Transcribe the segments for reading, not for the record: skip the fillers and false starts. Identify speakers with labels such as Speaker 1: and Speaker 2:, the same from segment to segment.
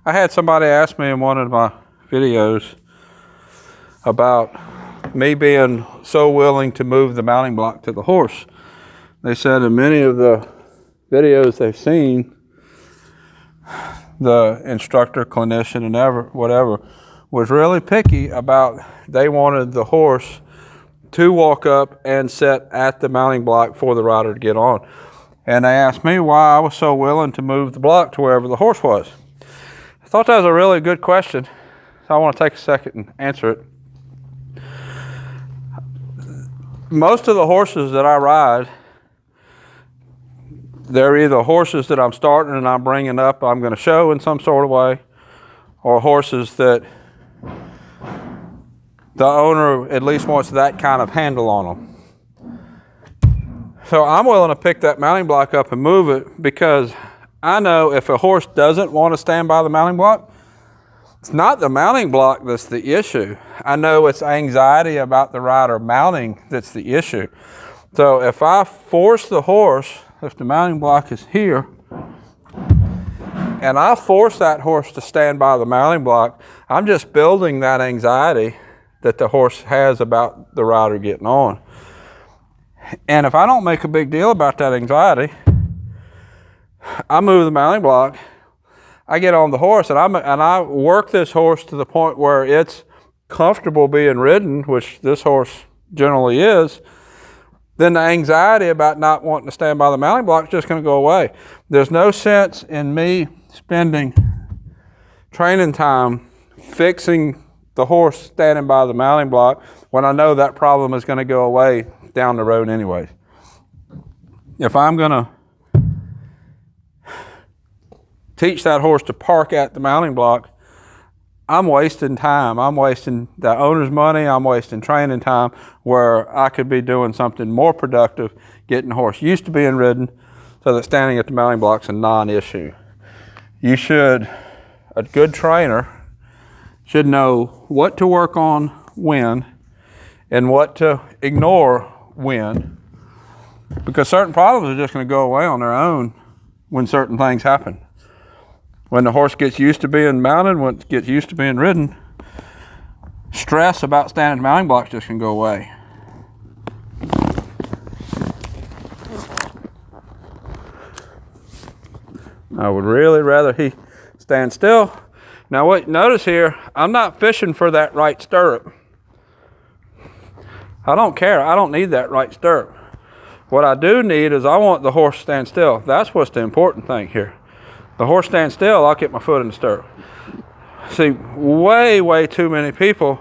Speaker 1: I had somebody ask me in one of my videos about me being so willing to move the mounting block to the horse. They said in many of the videos they've seen, the instructor, clinician, and whatever was really picky about they wanted the horse to walk up and sit at the mounting block for the rider to get on. And they asked me why I was so willing to move the block to wherever the horse was. I thought that was a really good question, so I want to take a second and answer it. Most of the horses that I ride, they're either horses that I'm starting and I'm bringing up, I'm going to show in some sort of way, or horses that the owner at least wants that kind of handle on them. So I'm willing to pick that mounting block up and move it because I know if a horse doesn't want to stand by the mounting block, it's not the mounting block that's the issue. I know it's anxiety about the rider mounting that's the issue. So if I force the horse, if the mounting block is here, and I force that horse to stand by the mounting block, I'm just building that anxiety that the horse has about the rider getting on. And if I don't make a big deal about that anxiety, I move the mounting block, I get on the horse, and I work this horse to the point where it's comfortable being ridden, which this horse generally is. Then the anxiety about not wanting to stand by the mounting block is just going to go away. There's no sense in me spending training time fixing the horse standing by the mounting block when I know that problem is going to go away down the road anyways. If I'm going to teach that horse to park at the mounting block, I'm wasting time. I'm wasting the owner's money. I'm wasting training time where I could be doing something more productive, getting the horse used to being ridden so that standing at the mounting block's a non-issue. A good trainer should know what to work on when and what to ignore when, because certain problems are just going to go away on their own when certain things happen. When the horse gets used to being mounted, when it gets used to being ridden, stress about standing mounting blocks just can go away. I would really rather he stand still. Now notice here, I'm not fishing for that right stirrup. I don't care, I don't need that right stirrup. What I do need is I want the horse to stand still. That's what's the important thing here. The horse stands still, I'll get my foot in the stirrup. See, way too many people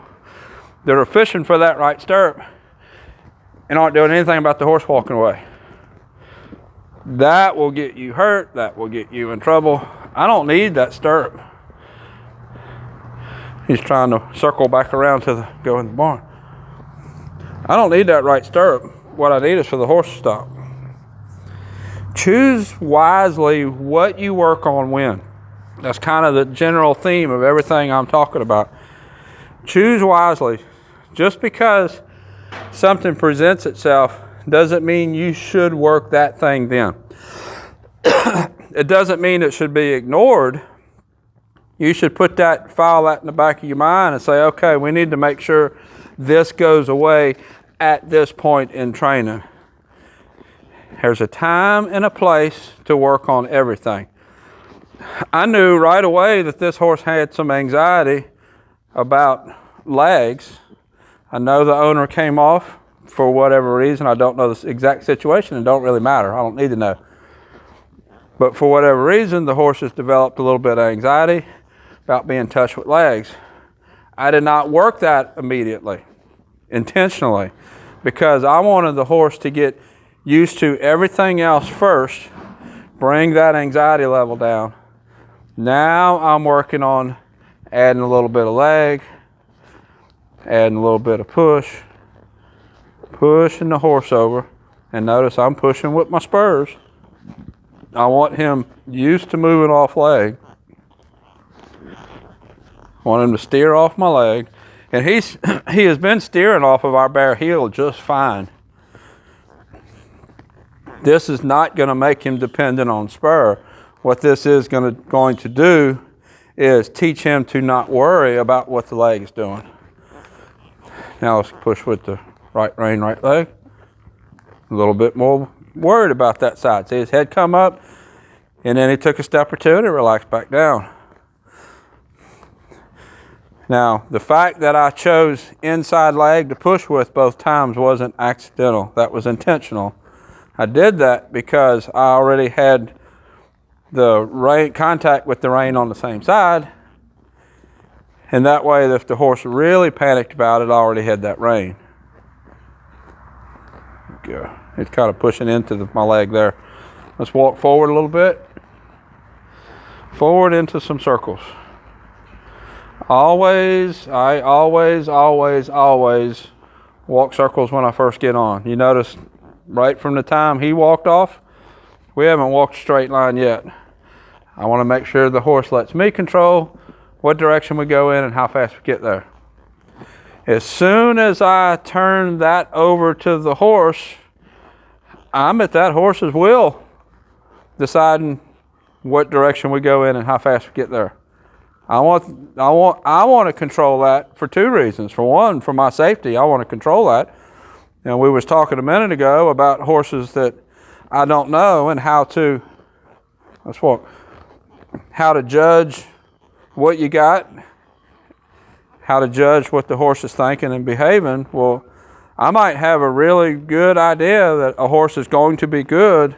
Speaker 1: that are fishing for that right stirrup and aren't doing anything about the horse walking away. That will get you hurt, that will get you in trouble. I don't need that stirrup. He's trying to circle back around to go in the barn. I don't need that right stirrup. What I need is for the horse to stop. Choose wisely what you work on when. That's kind of the general theme of everything I'm talking about. Choose wisely. Just because something presents itself doesn't mean you should work that thing then. It doesn't mean it should be ignored. You should file that in the back of your mind and say, okay, we need to make sure this goes away at this point in training. There's a time and a place to work on everything. I knew right away that this horse had some anxiety about legs. I know the owner came off for whatever reason. I don't know the exact situation, and don't really matter. I don't need to know. But for whatever reason, the horse has developed a little bit of anxiety about being touched with legs. I did not work that immediately, intentionally, because I wanted the horse to get used to everything else first, bring that anxiety level down. Now I'm working on adding a little bit of leg, adding a little bit of push, pushing the horse over. And notice I'm pushing with my spurs. I want him used to moving off leg. I want him to steer off my leg. And he has been steering off of our bare heel just fine. This is not going to make him dependent on spur. What this is going to do is teach him to not worry about what the leg is doing. Now let's push with the right rein, right leg. A little bit more worried about that side. See his head come up, and then he took a step or two and it relaxed back down. Now, the fact that I chose inside leg to push with both times wasn't accidental. That was intentional. I did that because I already had the rein contact with the rein on the same side, and that way if the horse really panicked about it, I already had that rein. Go. It's kind of pushing into my leg there. Let's walk forward a little bit. Forward into some circles. I always walk circles when I first get on. You notice right from the time he walked off, we haven't walked a straight line yet. I want to make sure the horse lets me control what direction we go in and how fast we get there. As soon as I turn that over to the horse, I'm at that horse's will, deciding what direction we go in and how fast we get there. I want to control that for two reasons. For one, for my safety, I want to control that. And we was talking a minute ago about horses that I don't know and how to judge what you got, how to judge what the horse is thinking and behaving. Well, I might have a really good idea that a horse is going to be good.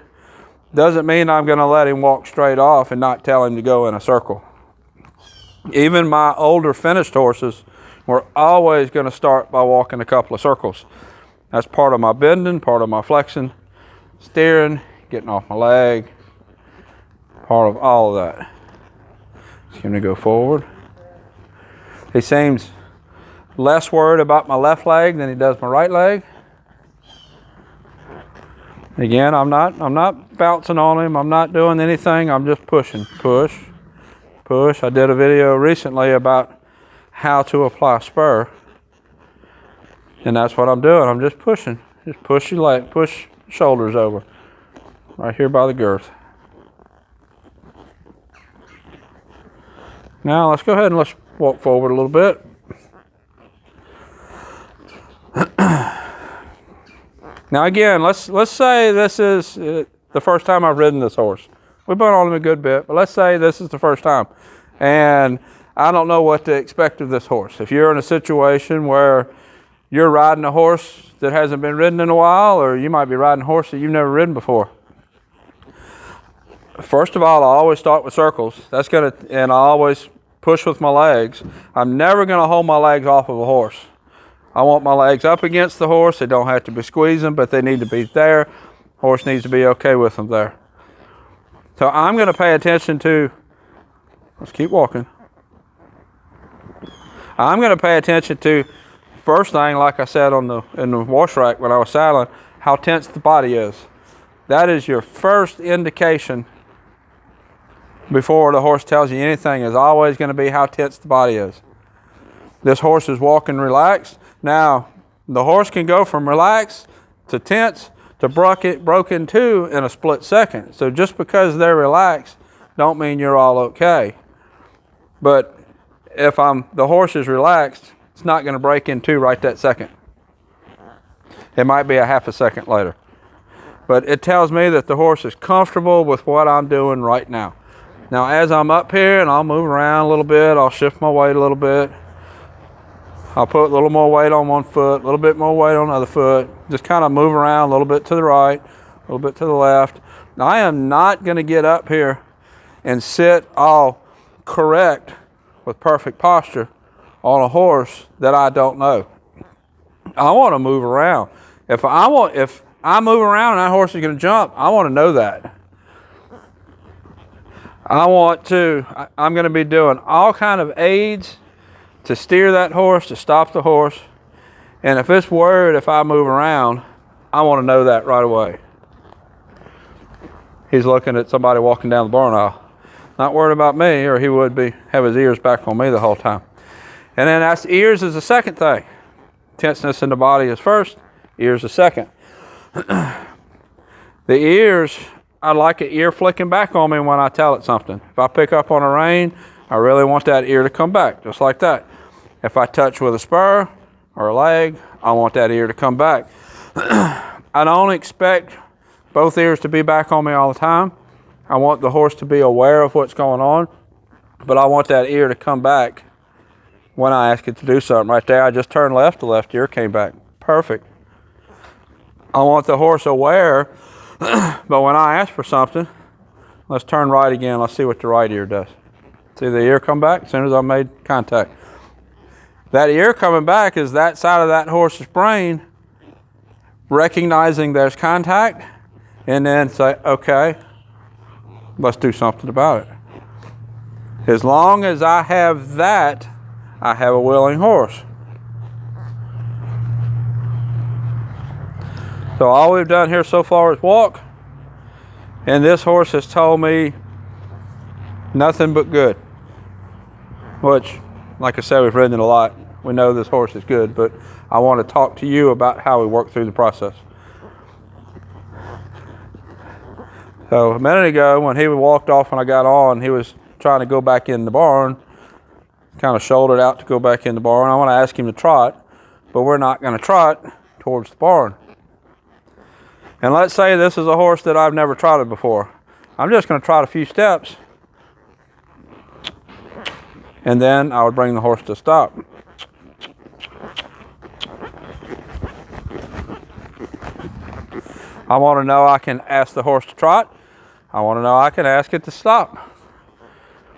Speaker 1: Doesn't mean I'm going to let him walk straight off and not tell him to go in a circle. Even my older finished horses were always going to start by walking a couple of circles. That's part of my bending, part of my flexing, steering, getting off my leg, part of all of that. He's going to go forward. He seems less worried about my left leg than he does my right leg. Again, I'm not bouncing on him. I'm not doing anything. I'm just pushing. Push. Push. I did a video recently about how to apply spur. And that's what I'm doing. I'm just pushing. Just push your leg, push shoulders over. Right here by the girth. Now let's go ahead and let's walk forward a little bit. Now again, let's say this is the first time I've ridden this horse. We've been on him a good bit, but let's say this is the first time. And I don't know what to expect of this horse. If you're in a situation where you're riding a horse that hasn't been ridden in a while, or you might be riding a horse that you've never ridden before. First of all, I always start with circles. And I always push with my legs. I'm never gonna hold my legs off of a horse. I want my legs up against the horse. They don't have to be squeezing, but they need to be there. Horse needs to be okay with them there. So I'm going to pay attention to, let's keep walking. I'm going to pay attention to, first thing, like I said in the wash rack when I was saddling, how tense the body is. That is your first indication before the horse tells you anything, is always going to be how tense the body is. This horse is walking relaxed. Now, the horse can go from relaxed to tense to broken to in a split second. So just because they're relaxed don't mean you're all okay. But if the horse is relaxed, it's not going to break in two right that second. It might be a half a second later. But it tells me that the horse is comfortable with what I'm doing right now. Now as I'm up here and I'll move around a little bit, I'll shift my weight a little bit. I'll put a little more weight on one foot, a little bit more weight on the other foot. Just kind of move around a little bit to the right, a little bit to the left. Now, I am not going to get up here and sit all correct with perfect posture on a horse that I don't know. I want to move around. If I move around and that horse is going to jump, I want to know that. I'm going to be doing all kind of aids to steer that horse, to stop the horse. And if it's worried if I move around, I want to know that right away. He's looking at somebody walking down the barn aisle. Not worried about me, or he would have his ears back on me the whole time. And then that's ears is the second thing. Tenseness in the body is first, ears is second. The ears, I like an ear flicking back on me when I tell it something. If I pick up on a rein I really want that ear to come back, just like that. If I touch with a spur or a leg, I want that ear to come back. I don't expect both ears to be back on me all the time. I want the horse to be aware of what's going on, but I want that ear to come back when I ask it to do something. Right there, I just turned left, the left ear came back. Perfect. I want the horse aware, but when I ask for something, let's turn right again. Let's see what the right ear does. See the ear come back as soon as I made contact. That ear coming back is that side of that horse's brain recognizing there's contact, and then say, okay, let's do something about it. As long as I have that, I have a willing horse. So all we've done here so far is walk, and this horse has told me nothing but good. Which, like I said, we've ridden it a lot. We know this horse is good, but I want to talk to you about how we work through the process. So a minute ago, when he walked off when I got on, he was trying to go back in the barn, kind of shouldered out to go back in the barn. I want to ask him to trot, but we're not going to trot towards the barn. And let's say this is a horse that I've never trotted before. I'm just going to trot a few steps, and then I would bring the horse to stop. I want to know I can ask the horse to trot. I want to know I can ask it to stop.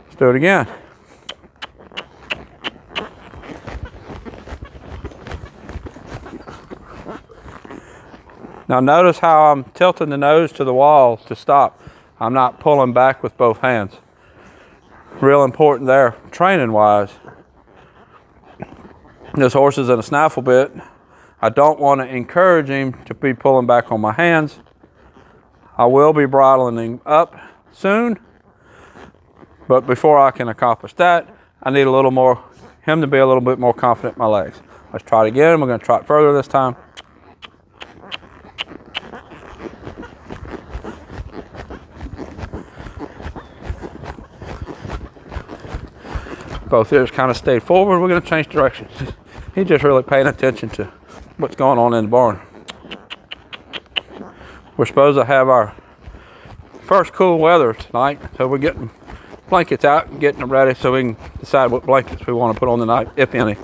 Speaker 1: Let's do it again. Now notice how I'm tilting the nose to the wall to stop. I'm not pulling back with both hands. Real important there, training wise. This horse is in a snaffle bit. I don't want to encourage him to be pulling back on my hands. I will be bridling him up soon, but before I can accomplish that, I need him to be a little bit more confident in my legs. Let's try it again. We're going to trot further this time. Both ears kind of stayed forward. We're going to change directions. He's just really paying attention to what's going on in the barn. We're supposed to have our first cool weather tonight, so we're getting blankets out and getting them ready so we can decide what blankets we want to put on tonight, if any.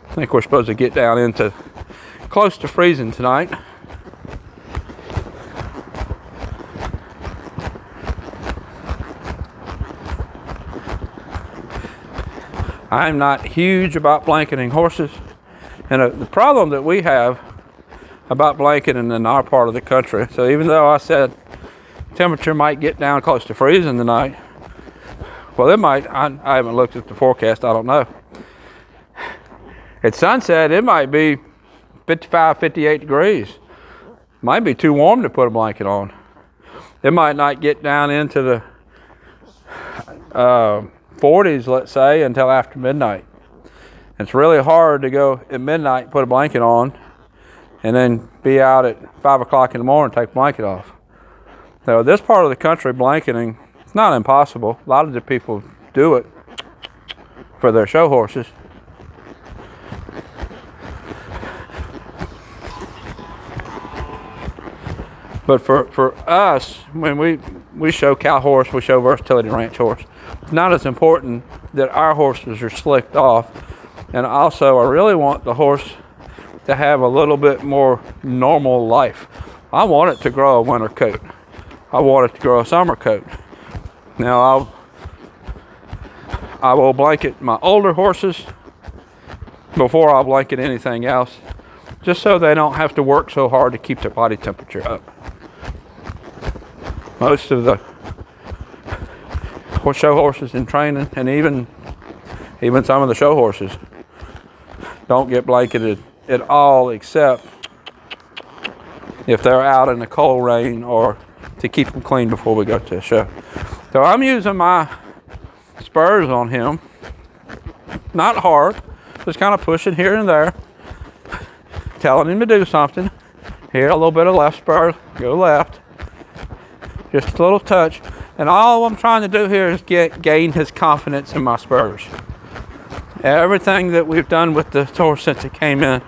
Speaker 1: I think we're supposed to get down into close to freezing tonight. I'm not huge about blanketing horses, and the problem that we have about blanketing in our part of the country, so even though I said temperature might get down close to freezing tonight, well it might, I haven't looked at the forecast, I don't know. At sunset it might be 55, 58 degrees. Might be too warm to put a blanket on. It might not get down into the 40s, let's say, until after midnight. It's really hard to go at midnight, put a blanket on, and then be out at 5 o'clock in the morning and take the blanket off. So this part of the country, blanketing, it's not impossible. A lot of the people do it for their show horses. But for us, when we show cow horse, we show versatility ranch horse. It's not as important that our horses are slicked off. And also, I really want the horse to have a little bit more normal life. I want it to grow a winter coat. I want it to grow a summer coat. Now, I will blanket my older horses before I blanket anything else, just so they don't have to work so hard to keep their body temperature up. Most of the show horses in training, and even some of the show horses, don't get blanketed at all, except if they're out in the cold rain or to keep them clean before we go to a show. So I'm using my spurs on him, not hard, just kind of pushing here and there, telling him to do something. Here, a little bit of left spur, go left. Just a little touch. And all I'm trying to do here is gain his confidence in my spurs. Everything that we've done with the horse since he came in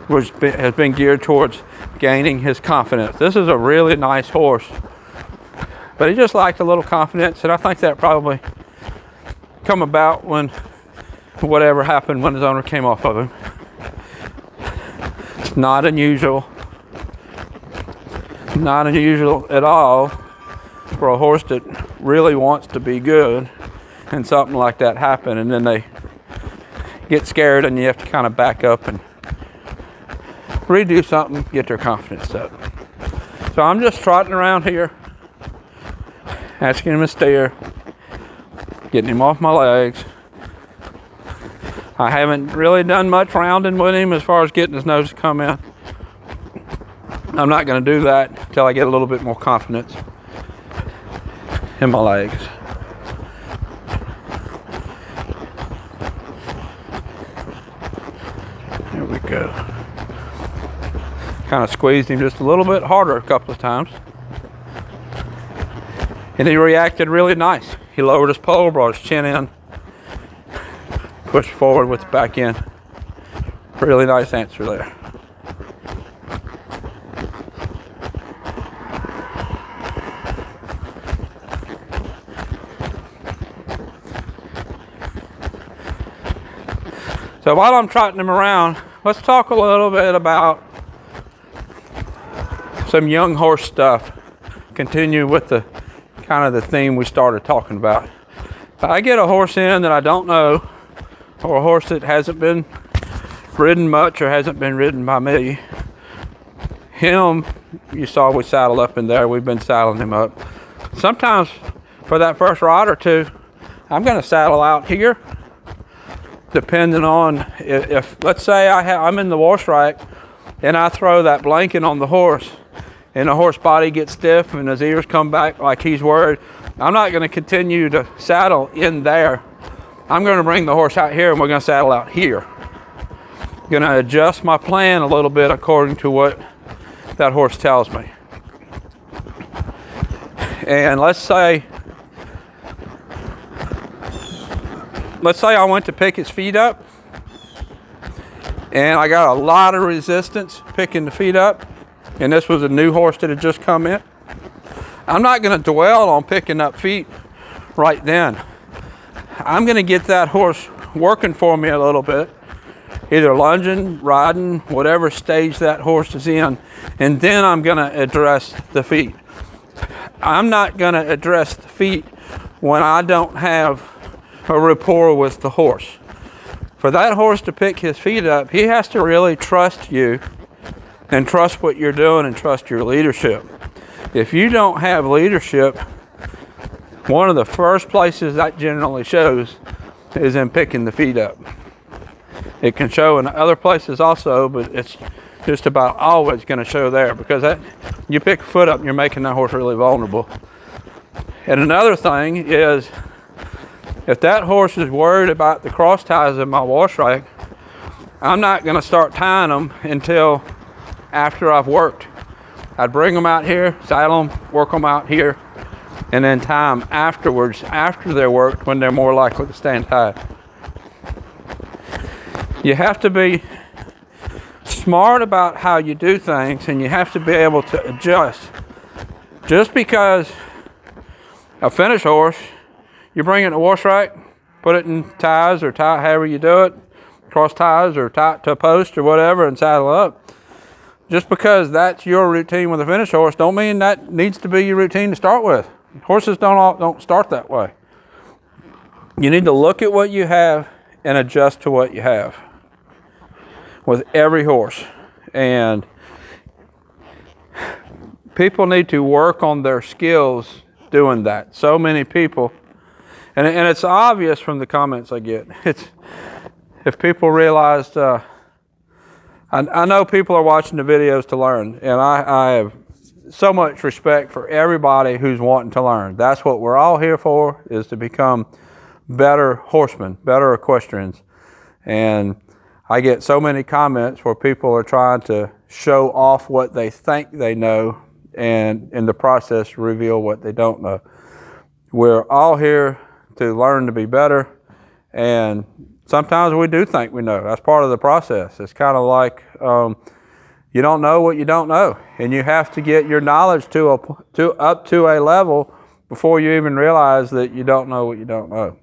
Speaker 1: has been geared towards gaining his confidence. This is a really nice horse, but he just lacked a little confidence, and I think that probably come about when whatever happened when his owner came off of him. It's not unusual at all for a horse that really wants to be good and something like that happen, and then they get scared and you have to kind of back up and redo something, get their confidence up. So I'm just trotting around here, asking him to steer, getting him off my legs. I haven't really done much rounding with him as far as getting his nose to come in. I'm not going to do that until I get a little bit more confidence in my legs. There we go. Kind of squeezed him just a little bit harder a couple of times. And he reacted really nice. He lowered his pole, brought his chin in, pushed forward with the back end. Really nice answer there. So while I'm trotting him around, let's talk a little bit about some young horse stuff. Continue with the kind of the theme we started talking about. If I get a horse in that I don't know, or a horse that hasn't been ridden much or hasn't been ridden by me, him, you saw we saddled up in there. We've been saddling him up. Sometimes for that first ride or two, I'm going to saddle out here, depending on if let's say I'm in the wash rack and I throw that blanket on the horse and the horse body gets stiff and his ears come back like he's worried, I'm not going to continue to saddle in there. I'm going to bring the horse out here and we're going to saddle out here. Going to adjust my plan a little bit according to what that horse tells me. And let's say I went to pick his feet up and I got a lot of resistance picking the feet up, and this was a new horse that had just come in. I'm not going to dwell on picking up feet right then. I'm going to get that horse working for me a little bit, either lunging, riding, whatever stage that horse is in, and then I'm going to address the feet. I'm not going to address the feet when I don't have a rapport with the horse. For that horse to pick his feet up, he has to really trust you and trust what you're doing and trust your leadership. If you don't have leadership, one of the first places that generally shows is in picking the feet up. It can show in other places also, but it's just about always going to show there, because you pick a foot up and you're making that horse really vulnerable. And another thing is, if that horse is worried about the cross ties in my wash rack, I'm not going to start tying them until after I've worked. I'd bring them out here, saddle them, work them out here, and then tie them afterwards, after they're worked, when they're more likely to stand tied. You have to be smart about how you do things, and you have to be able to adjust. Just because a finish horse, you bring it in a wash rack, put it in ties or tie, however you do it, cross ties or tie it to a post or whatever, and saddle up. Just because that's your routine with a finish horse don't mean that needs to be your routine to start with. Horses don't start that way. You need to look at what you have and adjust to what you have with every horse. And people need to work on their skills doing that. So many people, and it's obvious from the comments I get. If people realized, I know people are watching the videos to learn, and I have so much respect for everybody who's wanting to learn. That's what we're all here for, is to become better horsemen, better equestrians. And I get so many comments where people are trying to show off what they think they know and in the process reveal what they don't know. We're all here to learn to be better, and sometimes we do think we know. That's part of the process. It's kind of like you don't know what you don't know, and you have to get your knowledge up to a level before you even realize that you don't know what you don't know.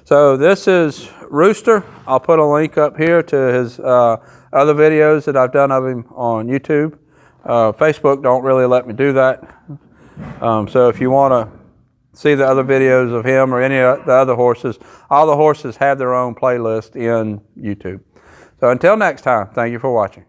Speaker 1: So this is Rooster. I'll put a link up here to his other videos that I've done of him on YouTube. Facebook don't really let me do that. So if you want to see the other videos of him or any of the other horses, all the horses have their own playlist in YouTube. So until next time, thank you for watching.